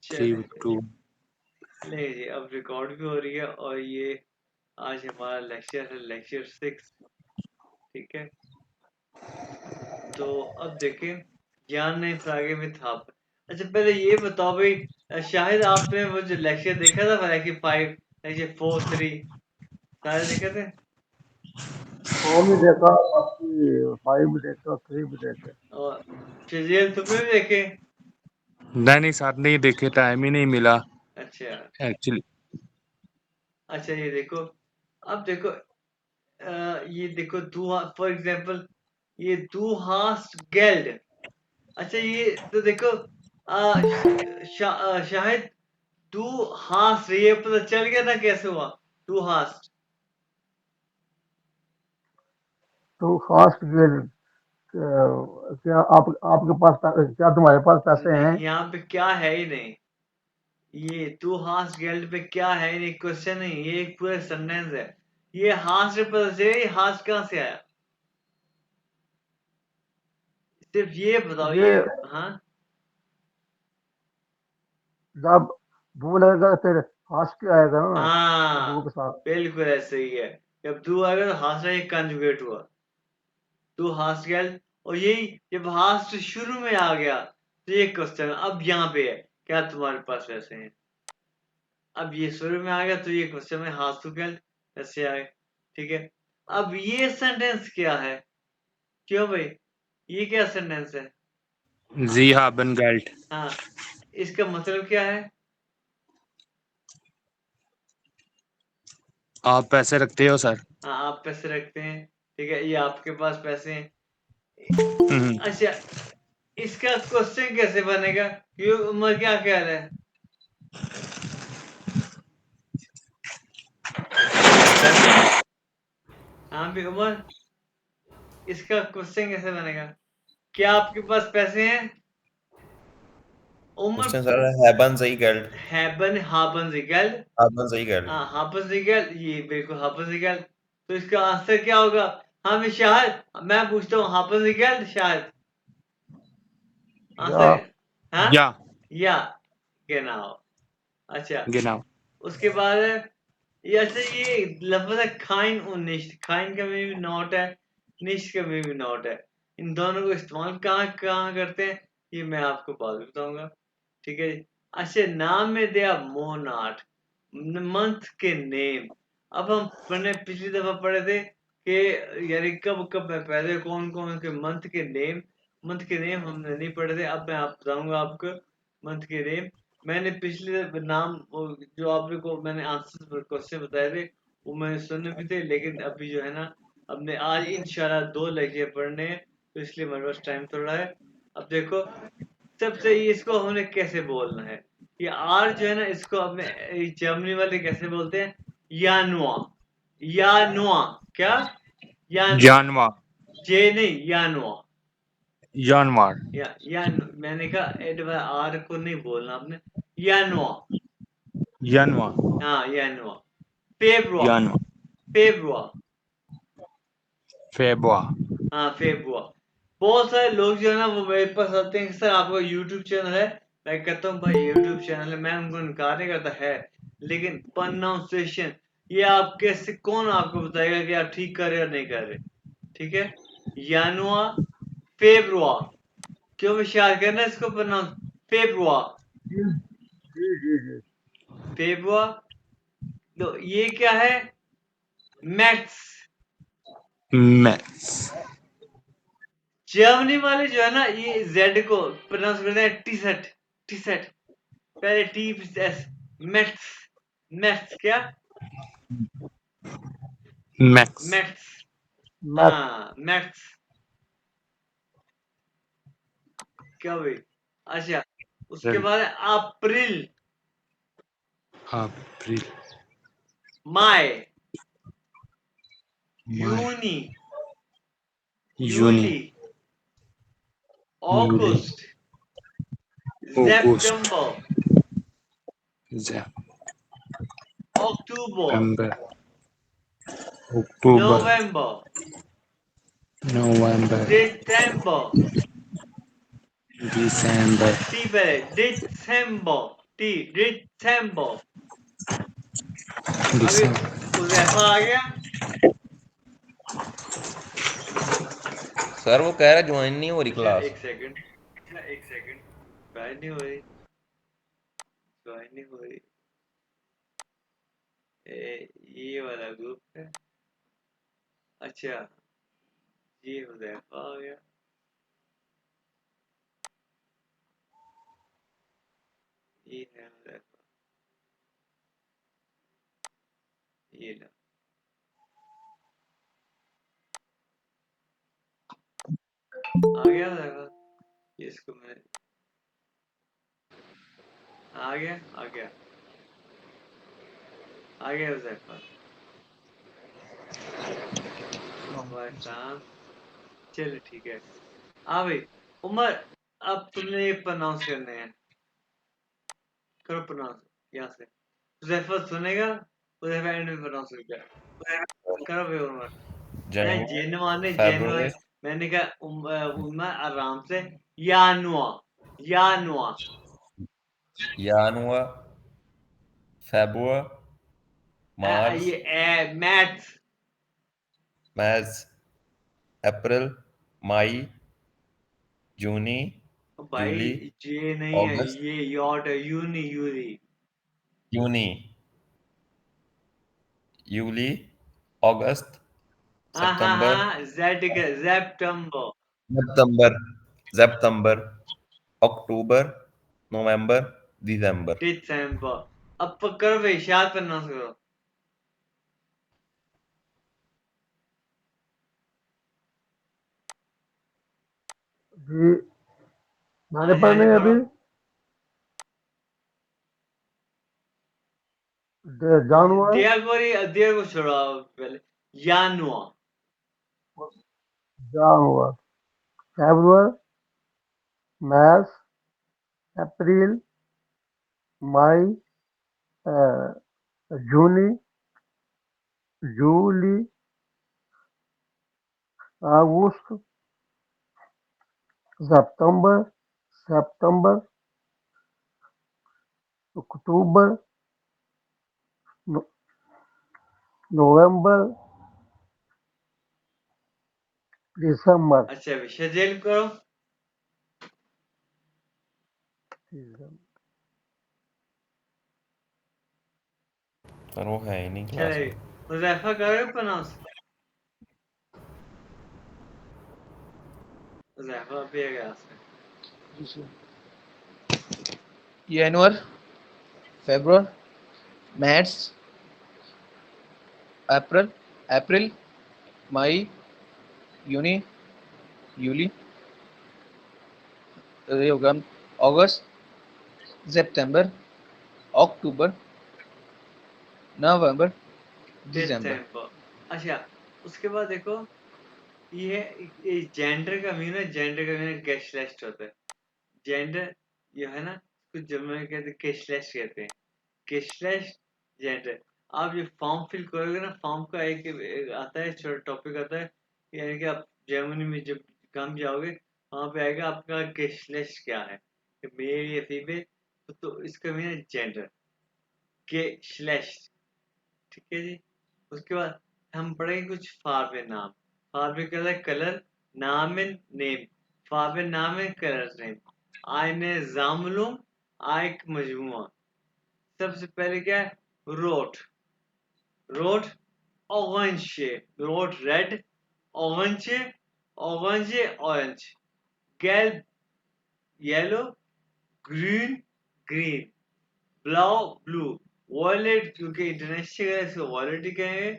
3 चलिए 2 नहीं जी, अब रिकॉर्ड भी हो रही है और ये आज हमारा लेक्चर है लेक्चर 6। ठीक है, तो अब देखें ज्ञान नहीं फरागे में था। अच्छा पहले ये बताओ भाई, शायद आपने वो जो लेक्चर देखा था लेक्चर 5 लेक्चर 4 3 सारे देखे थे? 4 भी देखा, बाकी 5 भी देखा, 3 भी देखे। और फिजिकल तुमने भी देखे? नहीं साथ नहीं देखे, टाइम ही नहीं मिला अच्छा एक्चुअली। अच्छा, ये देखो, अब देखो ये देखो दू फॉर एग्जांपल ये दू हास्ट गेल्ड। अच्छा ये तो देखो शायद दू हास्ट, ये पता चल गया ना कैसे हुआ दू हास्ट? तो फास्ट गेल, क्या आपके पास क्या तुम्हारे पास पैसे हैं? नहीं, यहाँ पे क्या है ही नहीं। ये टू हास्ट गेल्ड पे क्या है ही नहीं, क्वेश्चन नहीं, ये एक पूरा सेंटेंस है। ये हास्ट से पता चले, ये हास्ट कहाँ से आया? सिर्फ ये बताओ ये ये। हाँ जब वो लगेगा फिर फास्ट क्या आएगा ना, दो हाँ, के साथ। बिल्कुल ऐसे ही है। जब टू आएगा तो हास्ट एक कंजुगेट हुआ, टू हास्ट गेल्ड। और यही जब हास्ट शुरू में आ गया तो ये क्वेश्चन अब यहाँ पे है, क्या तुम्हारे पास पैसे हैं? अब ये शुरू में आ गया तो ये क्वेश्चन में हास्ट टू गेल्ड ऐसे आए। ठीक है, अब ये सेंटेंस क्या है? क्यों भाई, ये क्या सेंटेंस है? जी haben Geld। हाँ, इसका मतलब क्या है? आप पैसे रखते हो सर। हाँ, आप पैसे रखते हैं। ठीक है, ये आपके पास पैसे हैं। हम्म, अच्छा, इसका क्वेश्चन कैसे बनेगा? ये उम्र क्या कह रहा है? हाँ भी उमर, इसका क्वेश्चन कैसे बनेगा? क्या आपके पास पैसे हैं? उमर क्वेश्चन सर हैबन सही गेल्ड। हैबन हाबन जिगल। हैबन सही गेल्ड। हाँ हाबन जिगल, ये बिल्कुल हाबन जिगल। तो इसका आंसर क्या होगा? हाँ मैं शायद, मैं पूछता हूँ हाबन जिगल शायद या आंसर। हाँ या या genau। अच्छा, genau। उसके बाद है ये, अच्छा ये लफ्ज है खाइन और निश्त। खाइन का में भी नॉट है, निश्त का में भी नॉट है। इन दोनों को इस्तेमाल कहाँ कहाँ करते हैं ये मैं आपको बाद में बताऊंगा। ठीक है जी। अच्छा, नाम में दिया मोनाट, मंथ के नेम। अब हम पिछली दफा पढ़े थे कि यानी कब कब में पैदा, कौन कौन के मंथ के नेम। मंथ के नेम हमने नहीं पढ़े थे, अब मैं आप बताऊंगा आपको मंथ के नेम। मैंने पिछले नाम जो आपने को मैंने आंसर क्वेश्चन बताए थे वो मैंने सुने भी थे, लेकिन अभी जो है ना हमने आज इंशाल्लाह 2 लेक्चर पढ़ने हैं, तो इसलिए मेरे पास टाइम थोड़ा है। अब देखो, सबसे इसको हमने कैसे बोलना है? ये आर जो है ना, इसको अपने जर्मनी वाले कैसे बोलते हैं? यानुआ, यानुआ। क्या? यानुआ, जानवा जे नहीं, यानुआ। जानवर या मैंने कहा एडवा आर को नहीं बोलना आपने, यानुआ। जानवा हाँ यानुआ। फेब्रुआ, जानवा फेब्रुआ। फेबुआ। हाँ फेब्रुआ। बहुत सारे लोग जो है ना वो मेरे पास आते हैं कि सर आपका यूट्यूब चैनल है। मैं कहता हूँ भाई यूट्यूब चैनल है, मैं उनको इनकार नहीं करता है, लेकिन प्रोनाउंसिएशन ये आप कैसे, कौन आपको बताएगा कि आप ठीक कर रहे हो नहीं कर रहे? ठीक है, यानुआ फेब्रुआ। क्यों विचार करना इसको प्रोनाउंस? फेब्रुआ, जी जी जी जी। फेब्रुआ। तो ये क्या है? मैथ्स। मैथ्स जर्मनी वाले जो है ना ये जेड को प्रोनाउंस करते हैं टी सेट, टी सेट। पहले टी एस, मैथ्स। मैथ्स क्या? Max maths. मैथ। हाँ मैथ्स। क्या भाई? अच्छा, उसके बाद है अप्रैल, अप्रैल मई, मई जूनी, जून जूली, जूलाई अगस्त, अगस्त सितंबर, अक्टूबर, सितंबर अक्टूबर नवंबर, नवंबर दिसंबर। दिसंबर टी पहले, दिसंबर, टी दिसंबर। अभी दिसंबर उज़ैफा आ गया। सर वो कह रहा है ज्वाइन नहीं हो रही अच्छा क्लास। एक सेकंड ज्वाइन नहीं हो रही ज्वाइन नहीं हो रही ये वाला ग्रुप है। अच्छा ये हुज़ैफा आ गया। ये है हुज़ैफा। ये ला आ गया हुज़ैफा। ये इसको मैं आ गया हुज़ैफा। वालेकुम। चलो ठीक है। हाँ भाई उमर, अब तुमने ये प्रोनाउंस करने हैं। करो प्रोनाउंस यहाँ से। हुज़ैफा सुनेगा, हुज़ैफा एंड में प्रोनाउंस करता। करो भाई उमर। नहीं जनवरी, जेनुआ फरवरी, मैंने कहा उमर आराम से। यानुआ यानुआ जनवरी, फरवरी, मार्च, ये मैथ्स। मार्च, अप्रैल, मई, जून, भाई जूली, जे नहीं है, अगस्त, ये यॉट है, यूनी यूरी। जूनी, जूली, अगस्त, सितंबर, हाँ जेड के जेप्टेम्बर। सितंबर, सितंबर, अक्टूबर, नवंबर, दिसंबर। दिसंबर। अब करो भाई शायद प्रोनाउंस करो। जी मैंने हाँ जी पढ़ने पढ़ो। अभी जानवर, दिया को छोड़ो पहले। यानुआ जानवर, फरवरी, मार्च, अप्रैल, मई, जून, जूली, अगस्त, सितंबर, सितंबर, अक्टूबर, नवंबर, दिसंबर। अच्छा विषय जेल करो। पर वो है ही नहीं क्लास चले में। हुज़ैफा करो प्रोनाउंस। हुज़ैफा अभी आ गया उसमें। जनवरी, फरवरी, मार्च, अप्रैल, मई, जून, जूली, ये होगा अगस्त, सितंबर, अक्टूबर, नवंबर, दिसंबर। दिसंबर। अच्छा उसके बाद देखो ये जेंडर का मीन है। जेंडर का मीन गेस्टलेस्ट होता है। जेंडर ये है ना, कुछ जर्मन में कहते हैं गेस्टलेस्ट कहते हैं। गेस्टलेस्ट जेंडर। आप ये फॉर्म फिल करोगे ना, फॉर्म का एक आता है छोटा टॉपिक आता है। यानी कि आप जर्मनी में जब काम जाओगे वहां पे आएगा आपका गेस्टलेस्ट क्या है, मेल या फीमेल। तो इसका मीन है जेंडर, गेस्टलेस्ट। ठीक है जी। उसके बाद हम पढ़ेंगे कुछ फार्वे नाम। फार्वे का है कलर, नामेन नेम। फार्वे नामेन कलर नेम। आयने जामलुम, आयक मजमुआ। सबसे पहले क्या है, रोट। रोट orange, रोट red, orange, orange, gelb yellow, ग्रीन ग्रीन, ब्लाउ ब्लू, वॉयलेट क्योंकि इंटरनेशनल है इसको वॉयलेट ही कहेंगे।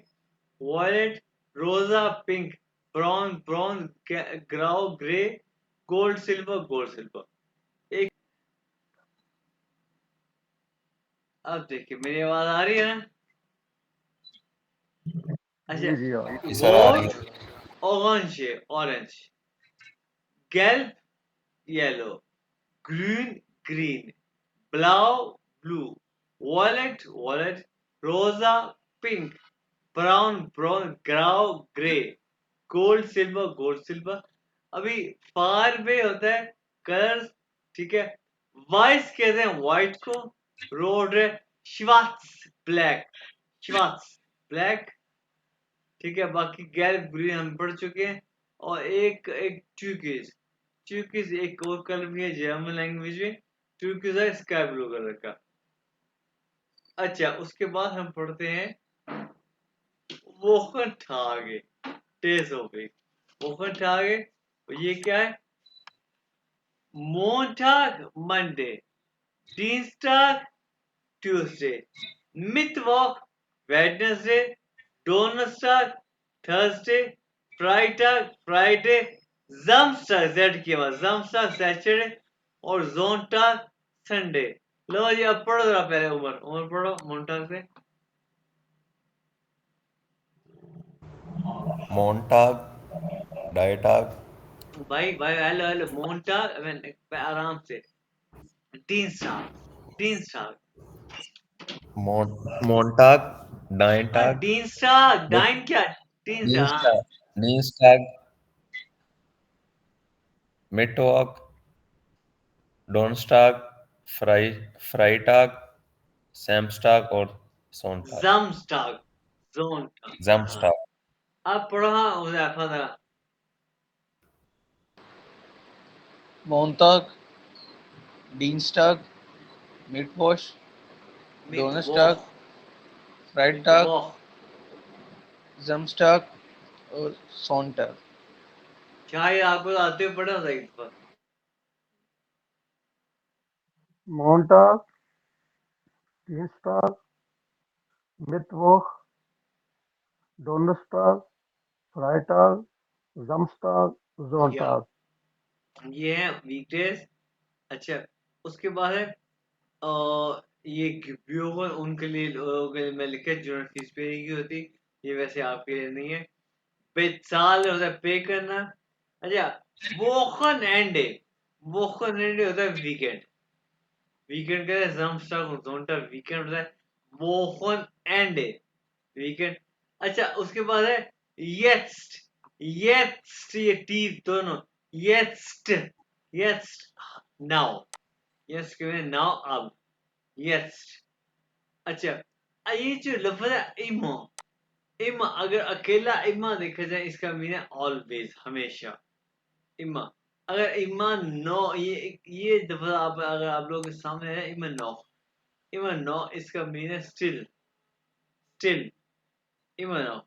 वॉयलेट, रोजा पिंक, ब्राउन ब्राउन, ग्राउ ग्रे, गोल्ड सिल्वर। एक अब देखिए मेरी आवाज आ रही है ना। अच्छा जी जी हाँ। जी सर आ रही वोट है। Orange orange, gelb yellow, grün green, blau blue, violet rosa pink, brown grau grey, gold silver. अभी फार वे होता है कलर्स। ठीक है, वाइस कहते हैं व्हाइट को। रोड है श्वार्ट्स ब्लैक, श्वार्ट्स ब्लैक, ठीक है। बाकी गैल्ब ग्रीन हम पढ़ चुके हैं। और एक एक ट्यूकिस, ट्यूकिस एक और कलर भी है जर्मन लैंग्वेज में, ट्यूकिस है स्काई ब्लू कलर का। अच्छा, उसके बाद हम पढ़ते हैं वोखनटागे, डेज ऑफ वीक। वोखनटागे ये क्या है? मोंटाग Monday, Dienstag Tuesday, Mittwoch Wednesday, Donnerstag Thursday, Freitag Friday, Samstag Z के बाद Samstag Saturday और Sonntag Sunday। लो जी, अब पढ़ो जरा पहले उमर पढ़ो मोंटाग से। Montag, Dietag, भाई भाई हेलो मोंटाग, आराम से। Dienstag, Dienstag, Montag, Dietag, Dienstag, Mit डाइन क्या? Dienstag, हाँ। Dienstag, Dienstag, Mittwoch, Donnerstag, Freitag, Samstag और Sonntag, Samstag, Sonntag, हाँ। Samstag, अब पढ़ो हाँ हुज़ैफा ज़रा। Montag, Dienstag, Mittwoch, Donnerstag, मितवॉख, Freitag, मितवॉख, Samstag और Sonntag। क्या ये आपको आते हुए पढ़ा था इस पर? मोंटाग, dienstag, मिttwoch, donnerstag, freitag, samstag, या sonntag। ये है वीकडेज। अच्छा, उसके बाद है ये गिब्योगन उनके लिए, लोगों के लिए मैं लिखा जिन्होंने फीस पे की होती, ये वैसे आपके लिए नहीं है। बेचाल होता है पे करना। अच्छा, वोखन एंडे, वोखन एंडे होता है वीकेंड, वीकेंड का samstag और sonntag वीकेंड होता है। वोखन एंडे वीकेंड। अच्छा, उसके बाद है jetzt, jetzt ये टी दोनों, jetzt, jetzt नाउ, jetzt के में नाउ अब, jetzt। अच्छा, ये जो लफ्ज है इमा, इमा अगर अकेला इमा देखा जाए इसका मीन है ऑलवेज, हमेशा। इमा अगर इमा नो, ये लफ्ज आप अगर आप लोगों के सामने है इमा नो, इमा नो इसका मीन है स्टिल, स्टिल, इमा नो।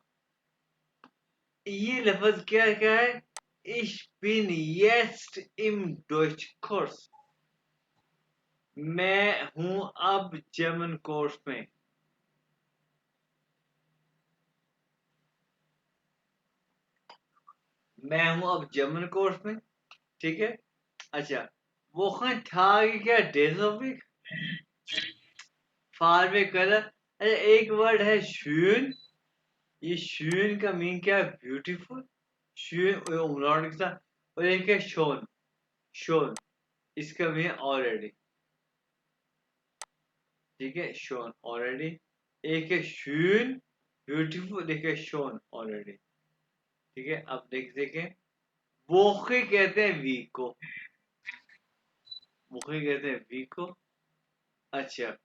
ये लफ्ज क्या क्या है? Ich bin jetzt im Deutschkurs, मैं हूं अब जर्मन कोर्स में। मैं हूं अब जर्मन कोर्स में, ठीक है। अच्छा, वो था क्या? डेज ऑफ वीक, फार वे कलर। अच्छा, एक वर्ड है शून, ये शून का मीन क्या है? ब्यूटीफुल, शून उमरान के साथ। और एक है शोन, शोन इसका मीन ऑलरेडी, ठीक है, शोन ऑलरेडी। एक है शून ब्यूटीफुल, एक है शोन ऑलरेडी, ठीक है। अब देखें, वोखे कहते हैं वीक को, वोखे कहते हैं वीक को। अच्छा,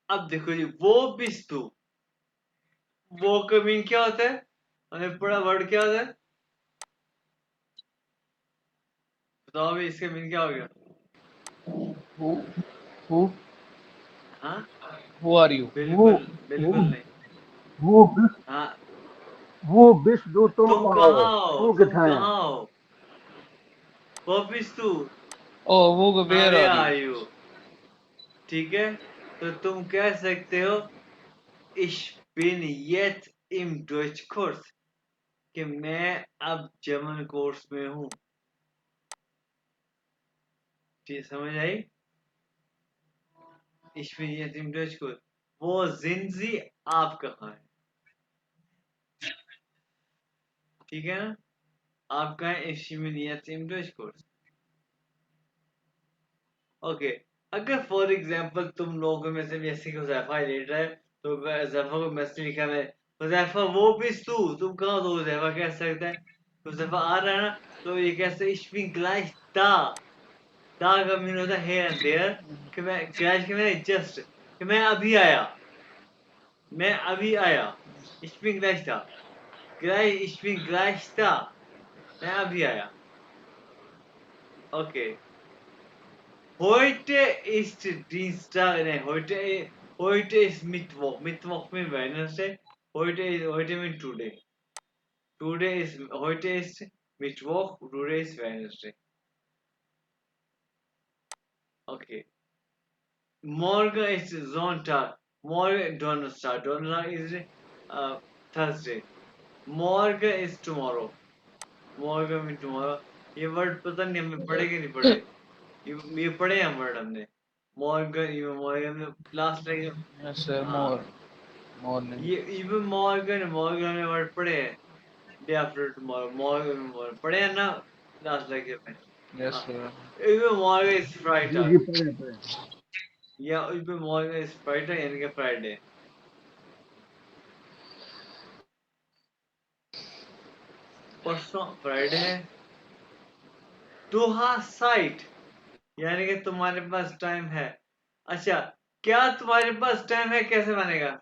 अब देखो जी, वो बिस्तु, वो का मीन क्या होता है? हमें पढ़ा वर्ड क्या होता है? बताओ अभी इसका मीन क्या हो गया? Who who हाँ, who are you? वो बिल्कुल वो बिल्कुल नहीं। वो विश हाँ, वो विश जो तुम तुम कहाँ हो, कहाँ हो, तू तुम किथे है। कहाँ हो? वो बिस्तु, Oh, Who, हाँ, where वे are you? आर यू, ठीक है। तो तुम कह सकते हो Ich bin jetzt im Deutschkurs, कि मैं अब जर्मन कोर्स में हूँ। ठीक, समझ आई? Ich bin jetzt im Deutschkurs, वो जिंजी आप कहाँ है, ठीक है ना? आप कहाँ है? Ich bin jetzt im Deutschkurs। Okay, अगर फॉर एग्जाम्पल तुम लोगों में से जैसे कि हुज़ैफा लेट रहा है, तो हुज़ैफा को मैसेज लिखा मैं, हुज़ैफा वो भी तुम कहाँ हो? तो हुज़ैफा कह सकता है, हुज़ैफा आ रहा है ना, तो ये कैसे ich bin gleich da, दा का मीन होता है here and there कि मैं gleich के मैंने just कि मैं अभी आया ich bin gleich da ich bin gleich da मैं अभी आया okay heute ist Dienstag ne heute ist Mittwoch mean Wednesday heute mean today heute ist Mittwoch today is Wednesday okay morgen ist Sonntag morgen Donnerstag is Thursday morgen is tomorrow morgen mean tomorrow ये word पता नहीं हमें पढ़े कि नहीं पढ़े ये पढ़े हैं वर्ड हमने मॉर्गन लास्ट टाइम Yes, sir. हाँ Morning. ये इवन मॉर्गन हमने वर्ड पढ़े हैं डे आफ्टर टुमारो मॉर्गन पढ़े हैं ना लास्ट लेक्चर में Yes, हाँ sir. इवन मॉर्गन इज जी फ्राइडे जी पढ़े या इवन मॉर्गन इज फ्राइडे यानी कि फ्राइडे परसों फ्राइडे है टू हा साइट यानी कि तुम्हारे पास टाइम है अच्छा क्या तुम्हारे पास टाइम है कैसे बनेगा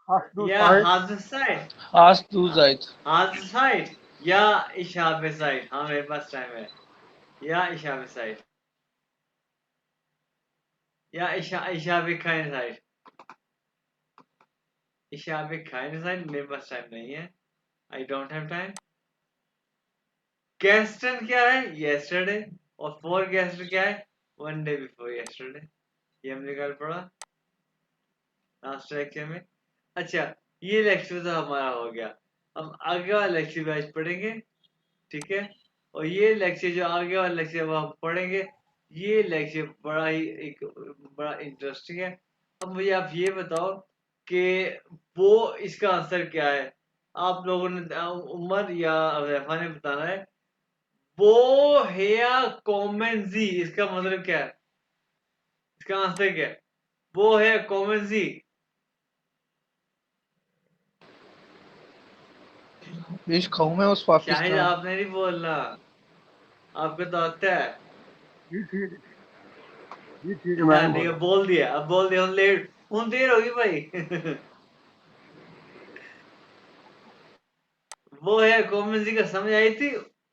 hast du या Zeit हाथ साइड Hast du Zeit? हाथ साइड या इशाबे साइड हाँ मेरे पास टाइम है या इशाबे साइड या इशाबे खाइन साइड इशाबे खाइन साइड मेरे पास टाइम नहीं है आई डोंट हैव टाइम गेस्टन क्या है यस्टरडे और फॉर गेस्ट क्या है वन डे बिफोर यस्टरडे ये हमने कल पढ़ा लास्ट लेक्चर में अच्छा ये लेक्चर तो हमारा हो गया हम आगे वाला लेक्चर आज पढ़ेंगे ठीक है और ये लेक्चर जो आगे वाला लेक्चर वो हम पढ़ेंगे ये लेक्चर बड़ा ही एक बड़ा इंटरेस्टिंग है अब मुझे आप ये बताओ कि वो इसका आंसर क्या है आप लोगों ने उमर या रैफा ने बताना है वो हेया कॉमन जी इसका मतलब क्या है इसका आंसर क्या है वो है कॉमन जी Ich komme aus Shahid Pakistan. आपने नहीं बोलना आपको तो आता है जी ठीक है मैं नहीं ठीक है बोला बोल दिया अब बोल दिया लेट हूं देर होगी भाई वो है कॉमन जी का समझ आई थी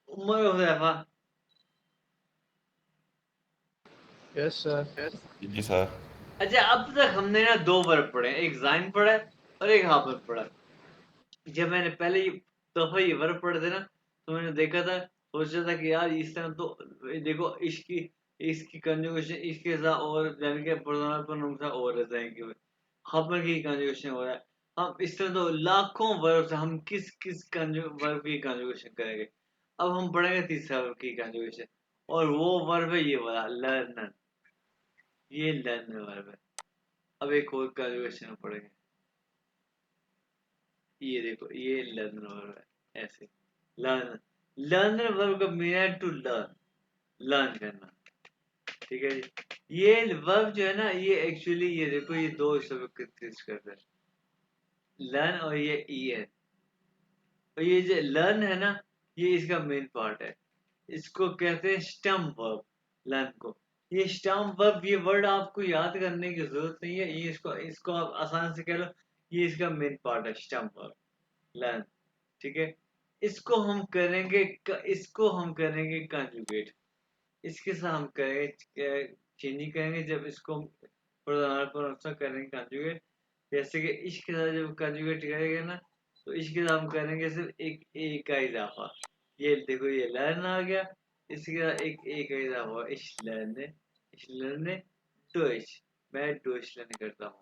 उमर हुजैफा Yes, sir. जी सर। अच्छा अब तक हमने ना दो वर्ब पढ़े हैं, एक जाइन पढ़ा है और एक हाफिज पढ़ा है। जब मैंने पहले दफा ये वर्ब पढ़े थे ना तो मैंने देखा था सोचा था कि यार इस तरह तो देखो इसकी कंजुगेशन इसके साथ और यानी कि प्रोनाउन प्रोनाउन और रहता है कि खबर की कंजुगेशन हो रहा है हम इस तरह तो लाखों वर्ब से हम किस किस वर्ब की कंजुगेशन करेंगे अब हम पढ़ेंगे तीसरा वर्ब की कंजुगेशन और वो वर्ब है ये वाला लर्न ये लर्न वर्ब है अब एक और कंजुगेशन पढ़ेंगे ये देखो ये लर्न वर्ब है ऐसे लर्न लर्न वर्ब का मीन है टू लर्न करना ठीक है जी ये वर्ब जो है ना ये एक्चुअली ये देखो ये दो हिस्सों में कंसिस्ट करता है लर्न और ये ई है और ये जो लर्न है ना ये इसका मेन पार्ट है इसको कहते हैं स्टम वर्ब लर्न को ये स्टम वर्ब ये वर्ड आपको याद करने की जरूरत नहीं है ये इसको इसको आप आसान से कह लो ये इसका मेन पार्ट है स्टम वर्ब लर्न ठीक है इसको हम करेंगे कंजुगेट इसके साथ हम करेंगे चेंजिंग करेंगे जब इसको प्रोनाउंस करेंगे कंजुगेट जैसे कि इसके साथ जब कंजुगेट करेंगे ना तो इसके साथ हम करेंगे सिर्फ एक ए का इजाफा ये देखो ये लर्न आ गया इसके साथ एक ए का इजाफा इस लर्न डोइच मैं डोइच लर्न करता हूँ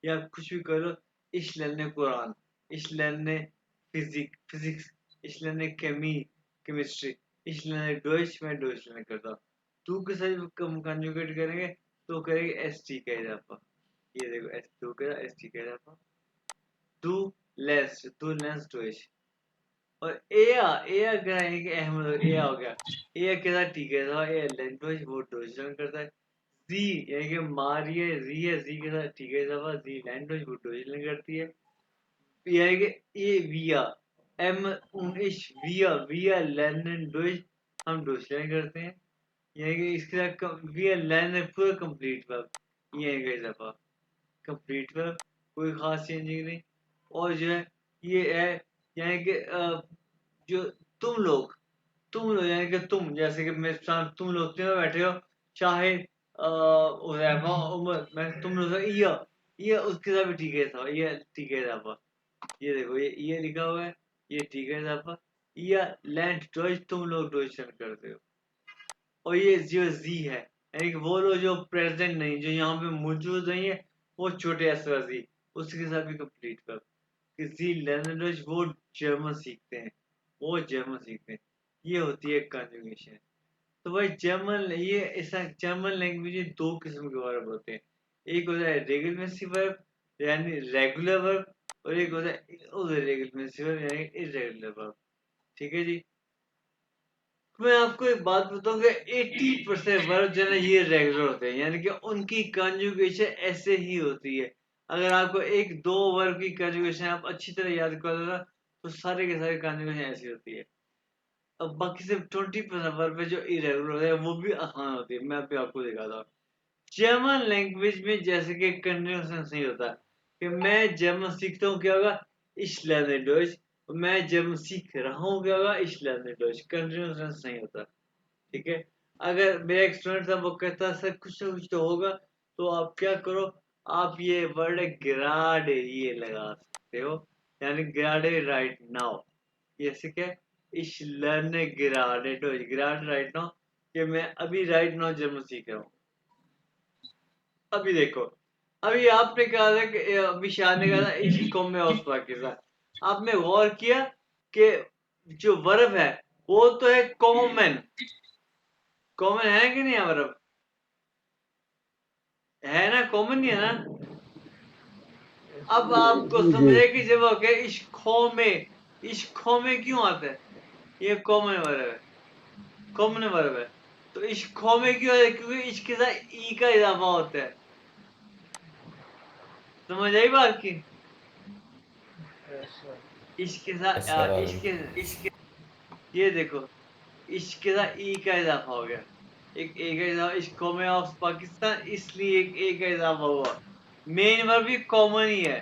या कुछ भी करो इस लर्न कुरान इस लर्न फिजिक्स इस लर्न केमिस्ट्री इसलिए डोइच मैं डोइच लर्न करता हूँ टू के साथ हम कंजुगेट करेंगे तो करेंगे एस टी का इजाफा ये देखो एस टू का एस टी का इजाफा टू लेंस डोइच और एया क्या है कि अहमद एया हो गया एया के साथ ठीक है था ए लेंस डोइच वो डोइच लर्न करता है जी यानी कि मारी है जी के साथ ठीक है दफा जी लैंड डोइच वो डोइच लर्न करती है यानी कि ए विया एम उन इश विया lernen durch हम डोशलाइन करते हैं, यानी कि इसके साथ वी आर लर्न पूरा कंप्लीट वर्ब, ये है दफा कंप्लीट वर्ब, कोई खास चेंजिंग नहीं। और जो है ये है यानी कि जो तुम लोग यानी कि तुम, जैसे कि मेरे साथ तुम लोग तीनों बैठे हो, चाहे उजैफा, उमर, मैं तुम लोग ये उसके साथ भी ठीक है था, ये ठीक है था। ये देखो ये लिखा हुआ है, ये ठीक है था। ये लैंड डॉइच, तुम लोग डॉइच करते हो। और ये जो जी है यानी कि वो लोग जो प्रेजेंट नहीं, जो यहाँ पे मौजूद नहीं है, वो छोटे एस का जी, उसके साथ भी कंप्लीट कर कि जी लर्न डॉइच, वो जर्मन सीखते हैं, वो जर्मन सीखते हैं। ये होती है कंजुगेशन। तो भाई जर्मन, ये ऐसा जर्मन लैंग्वेज में दो किस्म के वर्ब होते हैं, एक होता है रेगुलर वर्ब यानी रेगुलर वर्ब, और एक होता है इरेगुलर वर्ब यानी इरेगुलर वर्ब। ठीक है जी। मैं आपको एक बात बताऊं कि 80% वर्ब जो है ना ये रेगुलर होते हैं, यानी कि उनकी कंजुगेशन ऐसे ही होती है। अगर आपको एक दो वर्ब की कंजुगेशन आप अच्छी तरह याद कर लो ना, तो सारे के सारे कंजुगेशन ऐसी होती है। अब बाकी सिर्फ 20% वर्ब है जो इरेगुलर है, वो भी आसान होती है। मैं अभी आपको दिखाता हूँ। जर्मन लैंग्वेज में जैसे कि कंटिन्यूशन नहीं होता कि मैं जर्मन सीखता हूँ, क्या होगा ich lerne Deutsch, और मैं जर्मन सीख रहा हूँ, क्या होगा ich lerne Deutsch, कंटिन्यूशन नहीं होता। ठीक है। अगर मेरा एक स्टूडेंट था, वो कहता सर कुछ ना कुछ तो होगा, तो आप क्या करो, आप ये वर्ड ग्राडे ये लगा सकते हो, यानी ग्राडे राइट नाउ। ये क्या है, ich lerne gerade Deutsch, gerade right now, कि मैं अभी राइट नाउ जर्मन सीख रहा हूँ। अभी देखो, अभी आपने कहा था कि अभी शाह ने कहा था इश्क कौम में उस पाकिस्तान, आपने गौर किया कि जो वर्ब है वो तो है कॉमन, कॉमन है कि नहीं है वर्ब, है ना, कॉमन नहीं है ना। अब आपको जी जी समझे कि जब हो गया इश्कों में क्यों आता है, ये कॉमन वर्ब है, कॉमन वर्ब है। तो इश्कों में क्यों आता है, क्योंकि इश्क के साथ ई का इजाफा होता है। समझ आई बात की, Yes, sir. इश्क के साथ यस सर आ गई। इश्क, ये देखो इश्क के साथ ई का इजाफा हो गया, एक ए का इजाफा, इश्क में ऑफ पाकिस्तान, इसलिए एक ए का इजाफा हुआ। मेन वर्ब भी कॉमन ही है,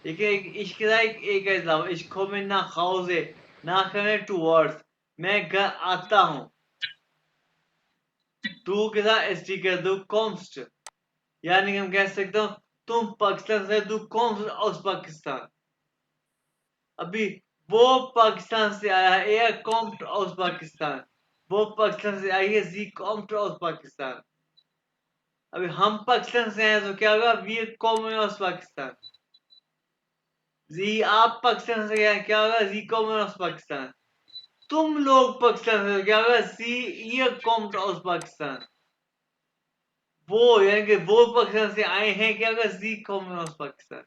ठीक है। एक इश्क के साथ एक ए का इजाफा, इश्क में ना खाउजे, ना करे टूवर्ड्स, मैं घर आता हूँ, टू के साथ एस टी कर दो कॉम्स्ट, यानी कि हम कह सकते हो तुम पाकिस्तान से, तू कॉम्स्ट aus पाकिस्तान। अभी वो पाकिस्तान से आया है, er kommt aus पाकिस्तान, वो पाकिस्तान से आई है, sie kommt aus पाकिस्तान। अभी हम पाकिस्तान से आए तो क्या होगा, wir kommen aus पाकिस्तान। जी आप पाकिस्तान से आए, क्या होगा, sie kommen aus पाकिस्तान। तुम लोग पाकिस्तान से, क्या होगा, sie ihr kommt aus Pakistan. वो यानी कि वो पाकिस्तान से आए हैं, क्या होगा, sie kommen aus पाकिस्तान।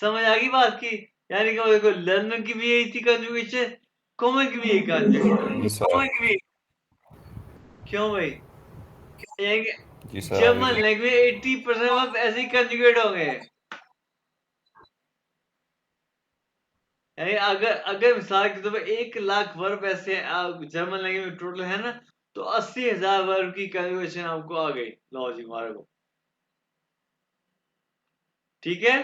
समझ आ गई बात की, यानी कि देखो लर्नर की भी यही थी कंजुगेशन, कॉमन की भी यही जी सर। कंजुगेशन। क्यों भाई, जी सर आ जर्मन गई। लैंग्वेज 80% वर्ब ऐसे ही कंजुगेट हो गए हैं। यानी अगर अगर मिसाल के तौर पर 1 लाख वर्ब ऐसे जर्मन लैंग्वेज में टोटल है ना, तो 80,000 वर्ब की कंजुगेशन आपको आ गई, लो जी मारो को। ठीक है।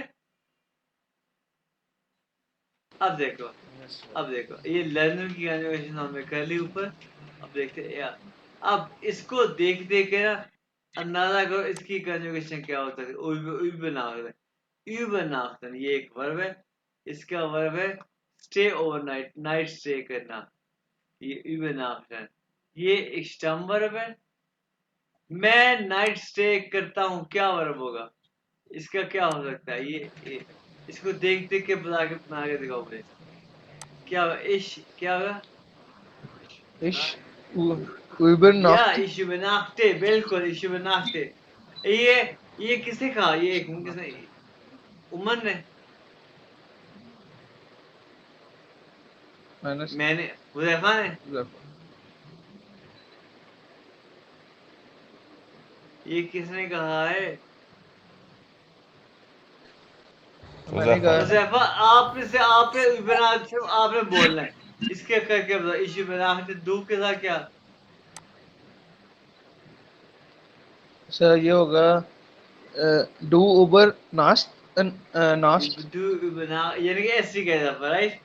अब देखो, Yes, sir. अब देखो ये लर्नर की कंजुगेशन हमने कर ली ऊपर। अब देखते हैं यार, अब इसको देख देख के ना अंदाजा करो इसकी कंजुगेशन क्या होता है। übernachten, ये एक वर्ब है, इसका वर्ब है स्टे ओवरनाइट, नाइट स्टे करना, ये übernachten। ये एक स्टम वर्ब है, मैं नाइट स्टे करता हूँ, क्या वर्ब होगा इसका, क्या हो सकता है ये इसको देख देख के बना के दिखाओ मुझे, क्या होगा, इश क्या होगा, Ich übernachte. ich übernachte, बिल्कुल ich übernachte। ये किसे कहा, ये किसने, उमर ने, Meines. मैंने, हुदैफा ने, ये किसने कहा है, मैंने हुज़ैफा। कहा है। हुदैफा। आपने से आपने इब्न, आपने बोलना है, इसके करके बताओ, इशू बनाते डू के साथ क्या? सर ये होगा डू उबर नास्ट नास्ट डू बना यानी कि एसटी का था राइट।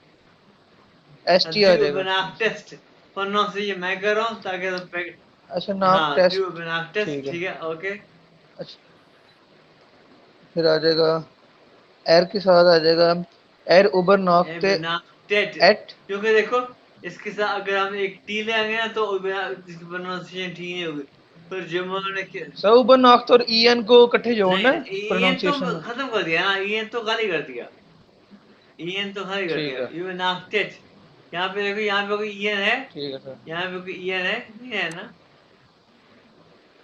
एसटी आ डू जाएगा। बना टेस्ट प्रोनाउंसिएशन मैं कर रहा हूँ ताकि अच्छा नाक हाँ टेस्ट। डू बना टेस्ट ठीक है। ठीक है ओके। अच्छा फिर आ जाएगा एर के साथ आ जाएगा एर उबर ए नाकते बना टेट, एट। क्योंकि देखो इसके साथ अगर हम एक टी ले आएंगे ना तो प्रोनाउंसिएशन ठीक नहीं होगी। पर जर्मन ने सर उबर नाकते और ईएन को इकट्ठे जोड़ना है नहीं ये तो प्रोनाउंसिएशन में। खत्म कर दिया ना, ये तो खाली कर दिया, ये तो खाली कर ठीक दिया। है। यू नाक्टेड, यहाँ पे देखो यहाँ पे कोई ईएन है, ठीक है सर। यहाँ पे कोई ईएन है नहीं है ना,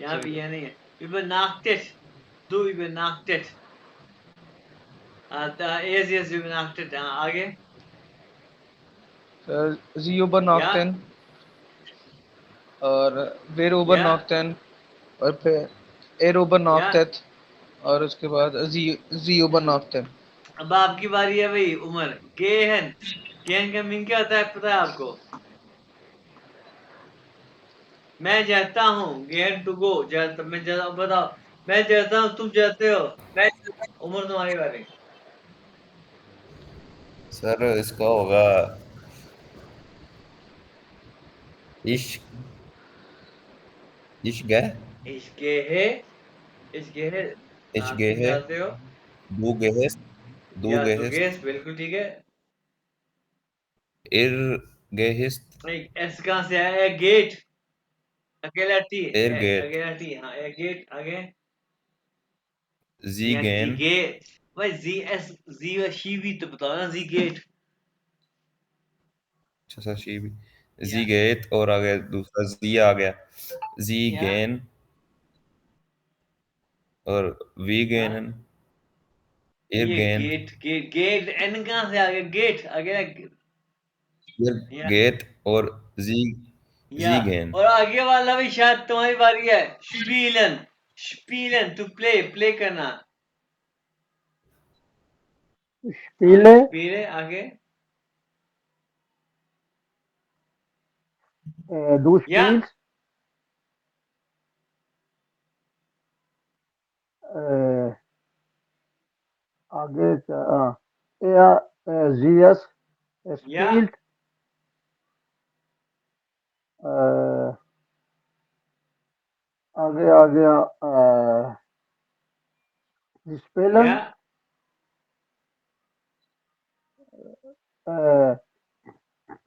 यहाँ पे ठीक है ईएन नहीं है। übernachtet, du übernachtet, yes yes übernachtet, आगे सर जी उबर या नाकतेन और वेर उबर या नाकतेन और फिर एर उबर या नाकतेत और उसके बाद जी उबर नाकतेन। अब आपकी बारी है भाई उमर। गेहन, गेहन का मीन क्या होता है पता है आपको? मैं जाता हूँ, गेहन टू गो, जाता मैं जाता, बताओ मैं जाता हूँ तुम जाते हो। मैं उमर तुम्हारी बारी। सर इसका होगा इश्क इश्क है इसके है, इसके है, हाँ इश्क तुम है जाते हो। दू गेहेस दू या गेहेस दुगेश बिल्कुल ठीक है। इर गेहिस नहीं एस कहाँ से आया? गेट, अकेला टी, एर गेट अकेला टी, हाँ ए गेट आगे। जी या जी गेन गेट, भाई जी एस, जी और शी भी तो बताओ ना, जी गेट। अच्छा सर शी भी या जी गेट और आगे दूसरा जी आ गया जी या गेन और वी हाँ गेन एर ये गेन गेट, गेट गेट एन कहाँ से आ गया? गेट अकेला। एर या गेट और जी या जी गेन और आगे वाला भी शायद तुम्हारी बारी है। स्पीलन, स्पीलन टू प्ले, प्ले करना। हाँ स्पीले, स्पीले आगे। डू या स्पील्स, आगे जीएस या स्पील्ड, आगे आ गया या स्पेलन,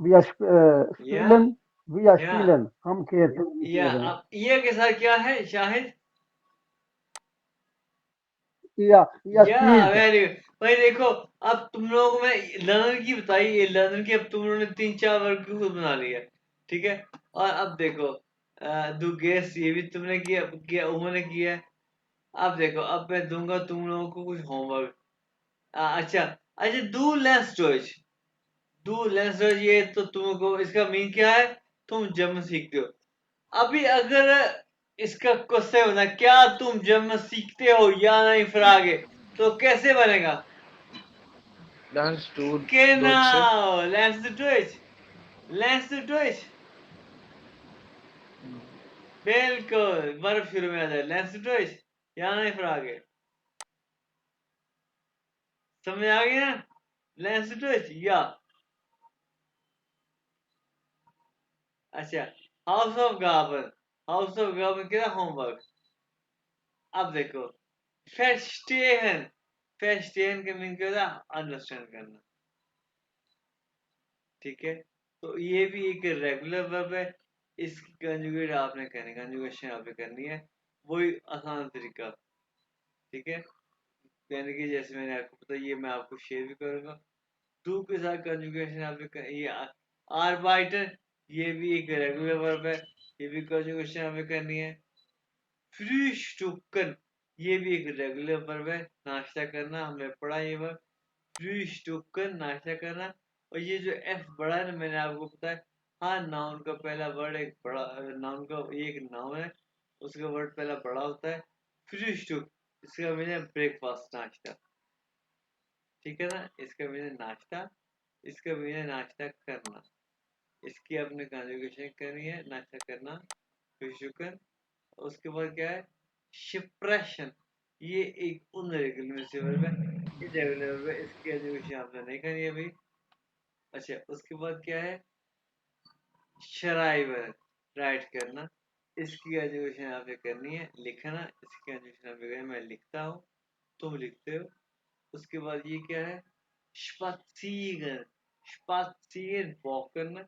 या स्पीलन, वी या स्पीलन, हम खेत में या खेल रहे हैं। अब ये के साथ क्या है शाहिद? या या स्पील्ड, वेरी गुड। भाई देखो अब तुम लोगों को मैं लर्नर की बताई, ये लर्नर की अब तुम लोगों ने 3-4 वर्ग खुद बना लिया, ठीक है। और अब देखो दो गेस ये भी तुमने किया उमर ने किया है। अब देखो अब मैं दूंगा तुम लोगों को कुछ होमवर्क। अच्छा अच्छा, do less Deutsche, do less Deutsche, ये तो तुमको इसका मीन क्या है? तुम जर्मन सीखते हो। अभी अगर इसका क्वेश्चन होना क्या तुम जर्मन सीखते हो या नहीं, फिर आगे तो कैसे बनेगा? डांस टू डोच से। Genau, lernst du Deutsch? Lernst du Deutsch? बिल्कुल, वर्ब शुरू में आ जाए। lernst du Deutsch? या नहीं, फिर आगे समझ आ गया? lernst du Deutsch? या अच्छा, Hausaufgaben, Hausaufgaben क्या? होमवर्क। अब देखो verstehen, verstehen का मीन क्या होता है? अंडरस्टैंड करना, ठीक है। तो ये भी एक रेगुलर वर्ब है, इसकी कंजुगेट आपने करनी, कंजुगेशन आपने करनी है, वही आसान तरीका, ठीक है। यानी कि जैसे मैंने आपको बताया, ये मैं आपको शेयर भी करूंगा। टू के साथ कंजुगेशन आपने ये आर्बाइटर, ये भी एक रेगुलर वर्ब है, ये भी कंजुगेशन आपने करनी है। फ्रühstücken, ये भी एक रेगुलर वर्ब है, नाश्ता करना, हमने पढ़ा ये वर्ब। फ्रühstücken नाश्ता करना। और ये जो एफ बड़ा है ना, मैंने आपको बताया, हाँ नाउन का पहला वर्ड एक बड़ा, नाउन का ये एक नाउन है, उसका वर्ड पहला बड़ा होता है। फ्रühstück, इसका मीनिंग ब्रेकफास्ट, नाश्ता, ठीक है ना। इसका मीनिंग नाश्ता, इसका मीनिंग नाश्ता करना, इसकी आपने कॉन्जुगेशन करनी है, नाश्ता करना, फ्रühstücken। उसके बाद क्या है, शिप्रेशन, ये एक उनरेगुलर वर्ब है, इरेगुलर वर्ब है, इसकी कॉन्जुगेशन आपने नहीं करनी है अभी। अच्छा, उसके बाद क्या है, schreiben, राइट करना, इसकी कॉन्जुगेशन आपने करनी है, लिखना, इसकी कॉन्जुगेशन आपने करनी है, मैं लिखता हूँ, तुम लिखते हो। उसके बाद ये क्या है, spazieren, spazieren वॉक करना,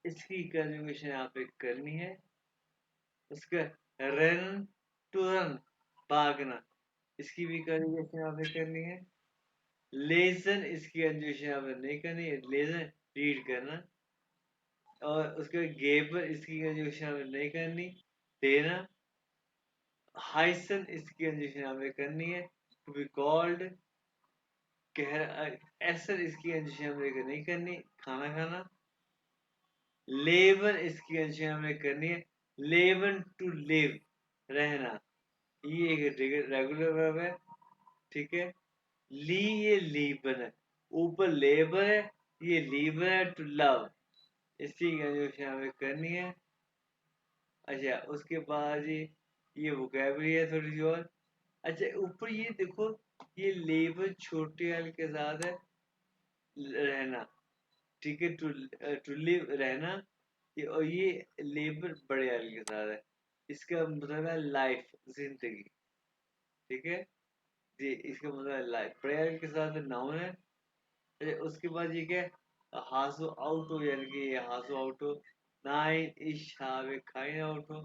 इसकी कॉन्जुगेशन आपने करनी है। उसका रन, टू रन भागना, इसकी भी कॉन्जुगेशन आपने करनी है। लेसन, इसकी कॉन्जुगेशन आपने नहीं करनी है, लेसन रीड करना। और उसके गेबर, इसकी कॉन्जुगेशन आपने नहीं करनी, देना। हाइसन, इसकी कॉन्जुगेशन आपने करनी है, टू बी कॉल्ड। एसर, इसकी कॉन्जुगेशन आपने नहीं करनी, खाना खाना। लेवन, इसकी कॉन्जुगेशन आपने करनी है, लेवन टू लिव, रहना, ये एक रेगुलर वर्ब है, ठीक है। ली, ये लीबन है, ऊपर लेबर है, ये लीबर है, टू लव, इसकी कॉन्जुगेशन हमें करनी है। अच्छा, उसके बाद ये वोकैबुलरी है थोड़ी सी और। अच्छा, ऊपर ये देखो, ये लेबर छोटे एल के साथ है, रहना, ठीक है, टू लिव, रहना, और ये लेबर बड़े एल के साथ है, इसका मतलब है लाइफ, जिंदगी, ठीक है जी, इसका मतलब है लाइफ, बड़े एल के साथ नाउन है। अच्छा, उसके बाद ये क्या है, हासो auto, यानी कि ये हासो auto, nein ich habe kein Auto,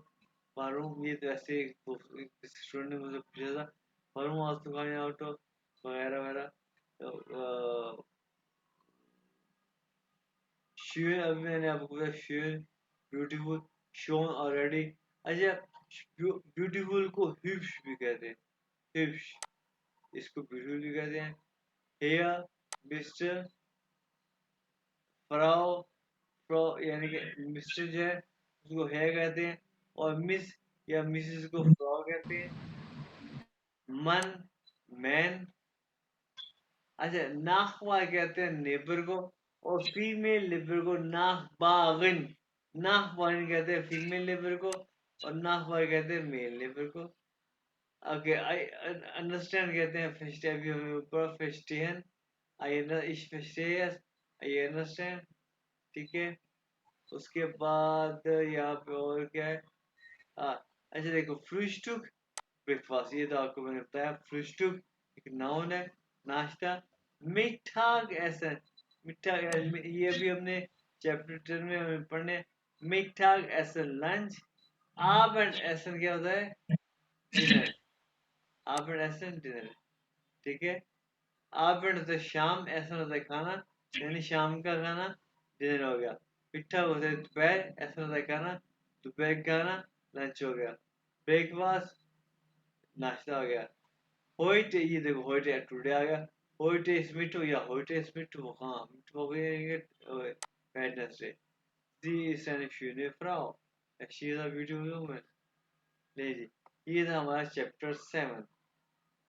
warum, ये तो ऐसे स्टूडेंट ने मुझे पूछा था, warum hast du kein Auto, वगैरह वगैरह। तो schön, अभी मैंने आपको बोला schön, beautiful, shown already। अच्छा, ब्यूटीफुल को hübsch भी कहते हैं, hübsch, इसको beautiful भी कहते हैं। Herr, मिस्टर, फ्राउ, फ्रो यानी कि मिस्टर जो है उसको है कहते हैं, और मिस या मिसेस को फ्रॉ कहते हैं। मन, मैन। अच्छा, नाखवा कहते हैं नेबर को, और फीमेल लेबर को नाखबागिन, नाखबागिन कहते हैं फीमेल लेबर को, और नाखबा कहते हैं मेल लेबर को। ओके, आई अंडरस्टैंड कहते हैं फिस्टे, अभी हमें ऊपर फिस्टेन, आई इश फिस्टेस, आई अंडरस्टैंड, ठीक है। उसके बाद यहाँ पे और क्या है, अच्छा देखो, फ्रूस्टुक, ब्रेकफास्ट, ये तो आपको मैंने बताया, फ्रूस्टुक एक नाउन है, नाश्ता। मिठाग ऐसा, मिठा, ये भी हमने चैप्टर 10 में हमें पढ़ने। मिठाग ऐसा लंच, आप एंड ऐसा क्या होता है, डिनर, आप एंड ऐसा डिनर, ठीक है। आप एंड होता है शाम, ऐसा होता है खाना, यानी शाम का खाना, डिनर हो गया। मिठा होता है दोपहर, ऐसा होता है खाना, दोपहर का खाना, लंच हो गया। ब्रेकफास्ट, नाश्ता हो गया। होइटे, ये देखो होइटे टुडे आ गया, होइटे इज मिटो या होइटे इज मिटो, हाँ मिटो हो गया वेडनेसडे। सी इज एन schöne Frau, she is a beautiful woman. ले जी, ये था हमारा चैप्टर 7।